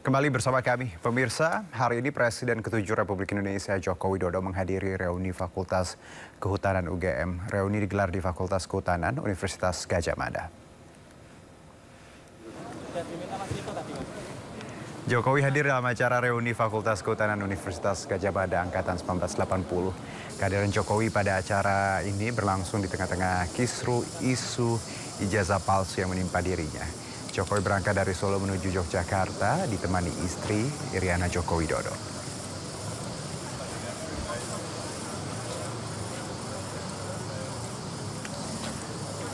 Kembali bersama kami, pemirsa. Hari ini Presiden ke-7 Republik Indonesia Joko Widodo menghadiri reuni Fakultas Kehutanan UGM. Reuni digelar di Fakultas Kehutanan Universitas Gadjah Mada. Jokowi hadir dalam acara reuni Fakultas Kehutanan Universitas Gadjah Mada Angkatan 1980. Kehadiran Jokowi pada acara ini berlangsung di tengah-tengah kisru isu ijazah palsu yang menimpa dirinya. Jokowi berangkat dari Solo menuju Yogyakarta ditemani istri Iriana Joko Widodo.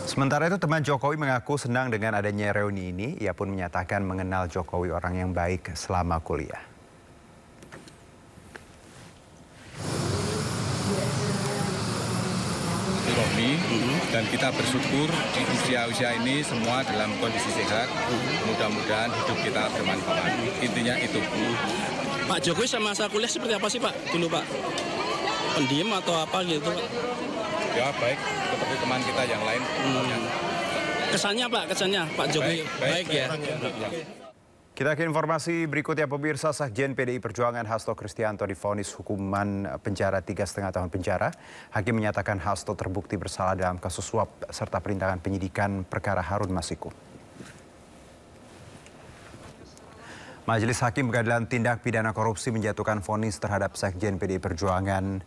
Sementara itu teman Jokowi mengaku senang dengan adanya reuni ini. Ia pun menyatakan mengenal Jokowi orang yang baik selama kuliah. Dan kita bersyukur di usia-usia ini semua dalam kondisi sehat. Mudah-mudahan hidup kita bermanfaat. Intinya itu. Pak Jokowi sama masa kuliah seperti apa sih Pak dulu Pak? Pendiam atau apa gitu Pak? Ya baik, seperti teman kita yang lain. Kesannya Pak Jokowi baik ya. Kita ke informasi berikutnya, pemirsa. Sekjen PDI Perjuangan Hasto Kristianto divonis hukuman penjara 3,5 tahun penjara. Hakim menyatakan Hasto terbukti bersalah dalam kasus suap serta perintangan penyidikan perkara Harun Masiku. Majelis Hakim Pengadilan Tindak Pidana Korupsi menjatuhkan vonis terhadap Sekjen PDI Perjuangan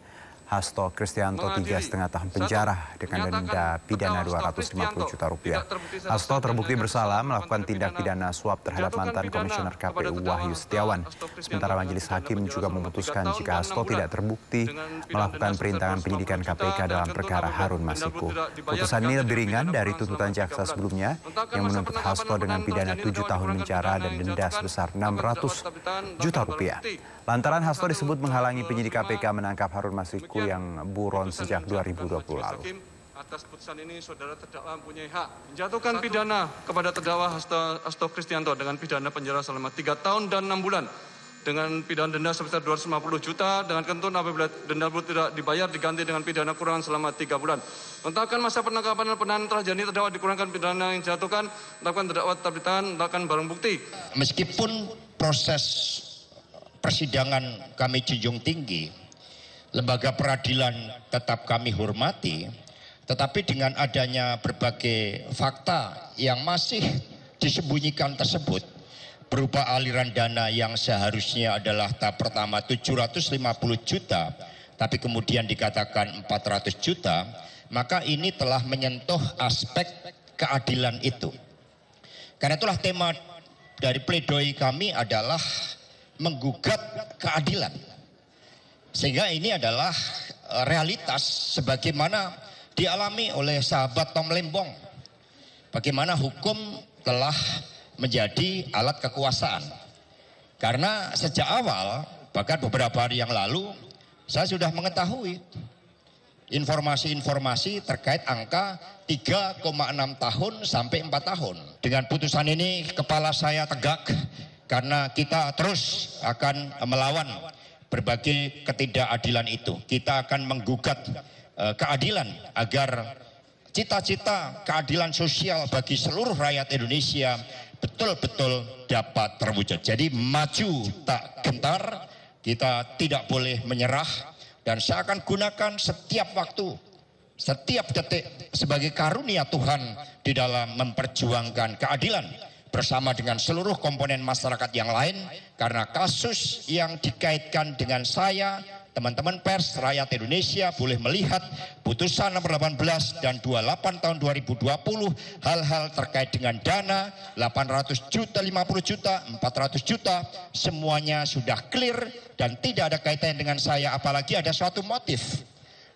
Hasto Kristianto 3,5 tahun penjara dengan denda pidana Rp250 juta. Hasto terbukti bersalah melakukan tindak pidana suap terhadap mantan Komisioner KPU Wahyu Setiawan. Sementara majelis hakim juga memutuskan jika Hasto tidak terbukti melakukan perintangan penyidikan KPK dalam perkara Harun Masiku. Putusan ini lebih ringan dari tuntutan jaksa sebelumnya yang menuntut Hasto dengan pidana 7 tahun penjara dan denda sebesar Rp600 juta. Lantaran Hasto disebut menghalangi penyidik KPK menangkap Harun Masiku yang buron sejak 2020 lalu. Atas putusan ini, saudara terdakwa mempunyai hak menjatuhkan pidana kepada terdakwa Hasto Kristianto dengan pidana penjara selama 3 tahun dan 6 bulan. Dengan pidana denda sebesar Rp250 juta, dengan ketentuan apabila denda tidak dibayar diganti dengan pidana kurungan selama 3 bulan. Mentakan masa penangkapan dan penahanan telah jadi terdakwa dikurangkan pidana yang dijatuhkan, melakukan terdakwa tetap ditahan, melakukan barang bukti. Meskipun proses persidangan kami junjung tinggi, lembaga peradilan tetap kami hormati, tetapi dengan adanya berbagai fakta yang masih disembunyikan tersebut, berupa aliran dana yang seharusnya adalah tahap pertama 750 juta, tapi kemudian dikatakan 400 juta, maka ini telah menyentuh aspek keadilan itu. Karena itulah tema dari pledoi kami adalah menggugat keadilan. Sehingga ini adalah realitas sebagaimana dialami oleh sahabat Tom Lembong. Bagaimana hukum telah menjadi alat kekuasaan. Karena sejak awal, bahkan beberapa hari yang lalu, saya sudah mengetahui informasi-informasi terkait angka 3,6 tahun sampai 4 tahun. Dengan putusan ini kepala saya tegak, karena kita terus akan melawan berbagai ketidakadilan itu. Kita akan menggugat keadilan agar cita-cita keadilan sosial bagi seluruh rakyat Indonesia betul-betul dapat terwujud. Jadi maju tak gentar, kita tidak boleh menyerah, dan saya akan gunakan setiap waktu, setiap detik sebagai karunia Tuhan di dalam memperjuangkan keadilan bersama dengan seluruh komponen masyarakat yang lain, karena kasus yang dikaitkan dengan saya, teman-teman pers, rakyat Indonesia boleh melihat putusan nomor 18 dan 28 tahun 2020, hal-hal terkait dengan dana 800 juta, 50 juta, 400 juta, semuanya sudah clear dan tidak ada kaitannya dengan saya, apalagi ada suatu motif.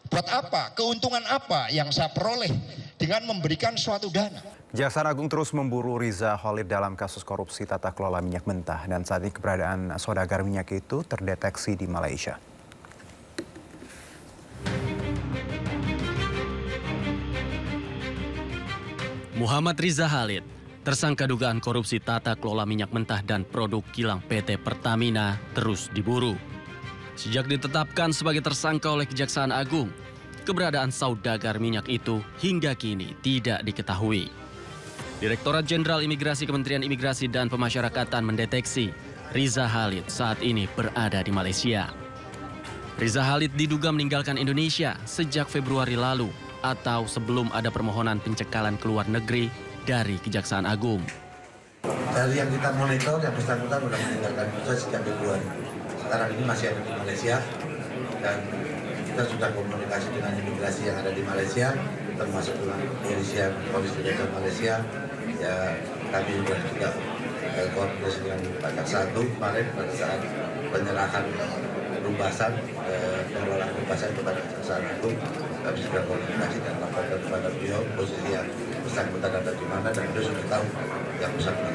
Buat apa? Keuntungan apa yang saya peroleh dengan memberikan suatu dana? Kejaksaan Agung terus memburu Riza Khalid dalam kasus korupsi tata kelola minyak mentah, dan saat ini keberadaan saudagar minyak itu terdeteksi di Malaysia. Muhammad Riza Khalid, tersangka dugaan korupsi tata kelola minyak mentah dan produk kilang PT Pertamina, terus diburu. Sejak ditetapkan sebagai tersangka oleh Kejaksaan Agung, keberadaan saudagar minyak itu hingga kini tidak diketahui. Direktorat Jenderal Imigrasi Kementerian Imigrasi dan Pemasyarakatan mendeteksi Riza Khalid saat ini berada di Malaysia. Riza Khalid diduga meninggalkan Indonesia sejak Februari lalu atau sebelum ada permohonan pencekalan ke luar negeri dari Kejaksaan Agung. Dari yang kita monitor, yang bersangkutan sudah meninggalkan Indonesia sejak Februari. Sekarang ini masih ada di Malaysia dan kita sudah komunikasi dengan imigrasi yang ada di Malaysia, termasuk dengan polisi dari Malaysia. Ya, kami juga koordinasi dengan Pak Jaksa Agung kemarin pada saat penyerahan rubasan, pengelolaan rubasan kepada Kejaksaan Agung. Kami sudah komunikasi dan laporkan kepada beliau posisi yang bersangkutan ada di mana dan beliau sudah tahu yang bersangkutan.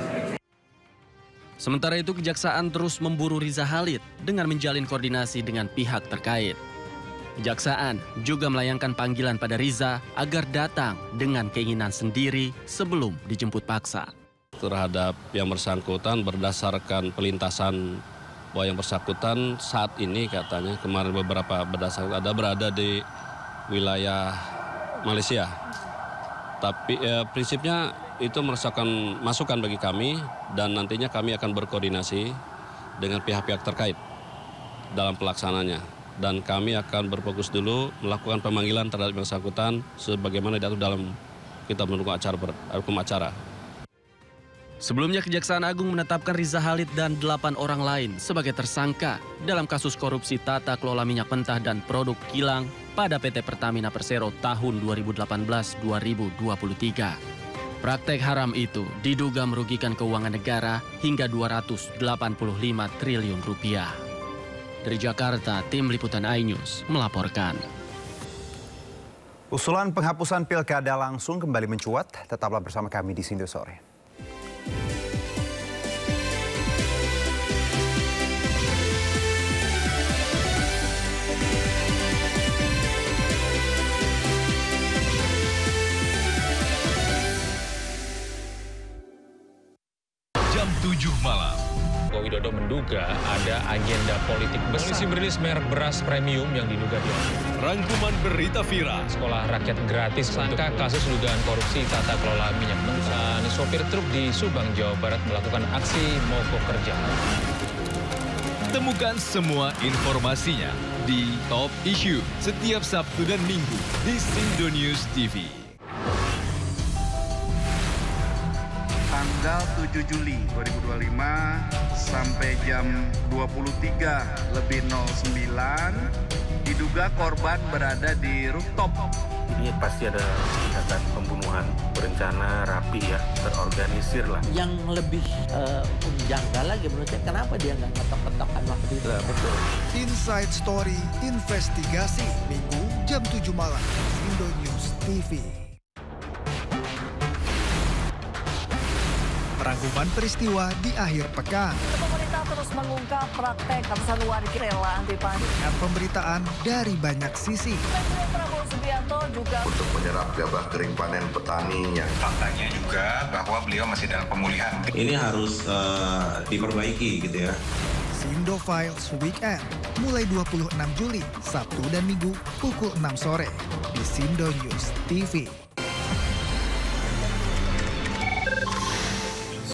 Sementara itu, Kejaksaan terus memburu Riza Khalid dengan menjalin koordinasi dengan pihak terkait. Kejaksaan juga melayangkan panggilan pada Riza agar datang dengan keinginan sendiri sebelum dijemput paksa. Terhadap yang bersangkutan berdasarkan pelintasan bahwa yang bersangkutan saat ini katanya kemarin beberapa berdasarkan ada berada di wilayah Malaysia. Tapi prinsipnya itu merupakan masukan bagi kami dan nantinya kami akan berkoordinasi dengan pihak-pihak terkait dalam pelaksananya. Dan kami akan berfokus dulu melakukan pemanggilan terhadap yang bersangkutan sebagaimana diatur dalam kitab hukum acara. Sebelumnya, Kejaksaan Agung menetapkan Riza Khalid dan 8 orang lain sebagai tersangka dalam kasus korupsi tata kelola minyak mentah dan produk kilang pada PT Pertamina Persero tahun 2018-2023. Praktek haram itu diduga merugikan keuangan negara hingga 285 triliun rupiah. Dari Jakarta, tim liputan iNews melaporkan. Usulan penghapusan pilkada langsung kembali mencuat. Tetaplah bersama kami di Sindo Sore. Jam 7 malam. Joko Widodo menduga ada agenda politik besar. Polisi merilis merek beras premium yang diduga dia. Rangkuman berita viral. Sekolah rakyat gratis. Sangka kasus dugaan korupsi tata kelola minyak mentah. Sopir truk di Subang, Jawa Barat melakukan aksi mogok kerja. Temukan semua informasinya di Top Issue setiap Sabtu dan Minggu di Sindo News TV. Tanggal 7 Juli 2025 sampai jam 23:09 diduga korban berada di rooftop. Ini pasti ada tindakan pembunuhan berencana, rapi ya, terorganisir lah. Yang lebih menjanggal lagi menurut saya, kenapa dia nggak ngetok-ketokan waktu itu? Betul. Inside Story Investigasi Minggu jam 7 malam Indo News TV. Rangkuman peristiwa di akhir pekan. Pemerintah terus mengungkap praktek ratusan warga rela anti pajak. Dengan pemberitaan dari banyak sisi. Presiden Prabowo Subianto juga untuk menyerap gabah kering panen petaninya. Faktanya juga bahwa beliau masih dalam pemulihan. Ini harus diperbaiki gitu ya. Sindo Files Weekend mulai 26 Juli, Sabtu dan Minggu pukul 6 sore di Sindo News TV.